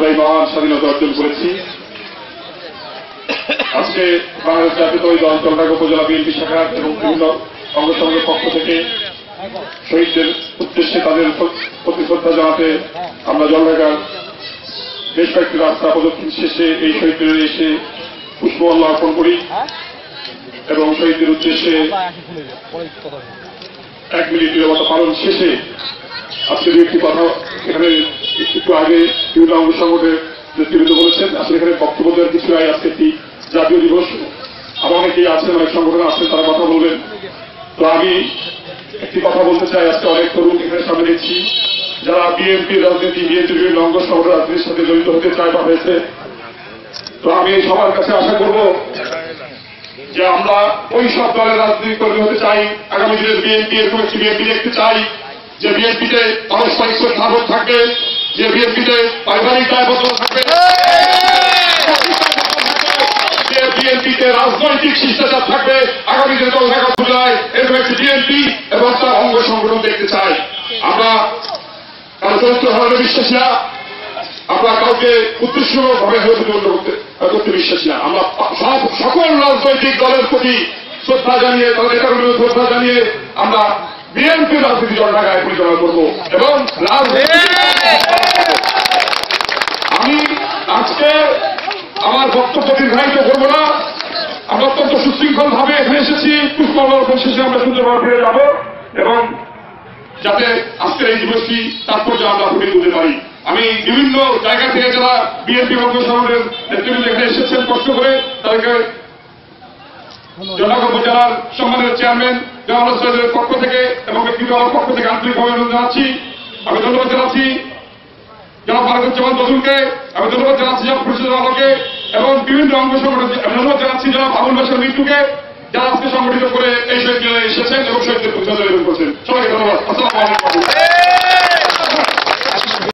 আমরা এই মহান স্বাধীনতা অর্জন করেছি। আজকে বাংলাদেশ জাতীয়তাবাদী দল চন্দ্রনগর উপজেলা বিএনপি শাখা এবং বিভিন্ন অঙ্গ সংগঠনের পক্ষ থেকে শহীদদের উদ্দেশ্যে তাদের প্রতি শ্রদ্ধা জানাতে আমরা জলঢাকার বেশ কয়েকটি রাস্তা প্রদক্ষিণ শেষে এই শহীদদের এসে পুষ্পমাল্য অর্পণ করি এবং শহীদদের উদ্দেশ্যে 1 মিনিট নীরবতা পালন শেষে আজকে দু একটি কথা এখানে একটু আগে বিভিন্ন অঙ্গ সংগঠনের নেতৃবৃন্দ বলেছেন। আসলে এখানে বক্তব্য দেওয়ার কিছু নাই। আজকে একটি জাতীয় দিবস, আবার অনেকেই আছেন, অনেক সংগঠন আছেন, তারা কথা বলবেন। তো আমি একটি কথা বলতে চাই। আজকে অনেক তরুণ এখানে সামনে দেখছি যারা বিএনপির রাজনীতি, বিএনপির বিভিন্ন অঙ্গ সংগঠন রাজনীতির সাথে জড়িত হতে চায় বা হয়েছে। তো আমি সবার কাছে আশা করব যে আমরা ওই সব দলের রাজনীতি কর্মী হতে চাই। আগামী দিনের বিএনপি এরকম একটি বিএনপি দেখতে চাই যে বিএনপিতে পারস্পরিক শ্রদ্ধাবোধ থাকবে, যে বিএনপিতে পারিবারিক দায়বদ্ধতা থাকবে, যে বিএনপিতে রাজনৈতিক শিষ্টাচার থাকবে। আগামী দিনে জলঢাকা উপজেলায় এরকম একটি বিএনপি এবং তার অঙ্গ সংগঠন দেখতে চাই। আমরা কারো চরিত্র হারানো বিশ্বাসী না, আমরা কাউকে উদ্দেশ্যভাবে করতে বিশ্বাসী না। আমরা সকল রাজনৈতিক দলের প্রতি শ্রদ্ধা জানিয়ে, তাদের নেতাকর্মীদের শ্রদ্ধা জানিয়ে আমরা বিএনপি রাজনীতি জলঢাকায় পরিচালনা করব এবং আমি আজকে আমার বক্তব্য দীর্ঘায়িত করব না। আমরা অত্যন্ত সুশৃঙ্খল ভাবে এখানে এসেছি। পুষ্পমাল্য অর্পণ শেষে আমরা সুন্দরভাবে ফিরে যাব এবং যাতে আজকের এই দিবসটি তাৎপর্য আমরা ফুটিয়ে তুলতে পারি। আমি বিভিন্ন জায়গা থেকে যারা বিএনপি অঙ্গ সংগঠনের নেতৃবৃন্দ এখানে এসেছেন কষ্ট করে, তাদেরকে জলঢাকা উপজেলার সম্মানের চেয়ারম্যান জনাব সাহেবের পক্ষ থেকে এবং ব্যক্তিগত আমার পক্ষ থেকে আন্তরিকভাবে অভিনন্দন জানাচ্ছি। আমি ধন্যবাদ জানাচ্ছি জনাব ফারুকুজ্জামান বদরুলকে, আমি ধন্যবাদ জানাচ্ছি জনাব খুরশিদ আলমকে এবং বিভিন্ন অঙ্গ সংগঠন ধন্যবাদ জানাচ্ছি জনাব আবুল বাশার মৃত্যুকে, যারা আজকে সংগঠিত করে এই শহীদ এসেছেন এবং শহীদদের প্রতি শ্রদ্ধা নিবেদন করছেন। সবাইকে ধন্যবাদ। আসসালামু আলাইকুম।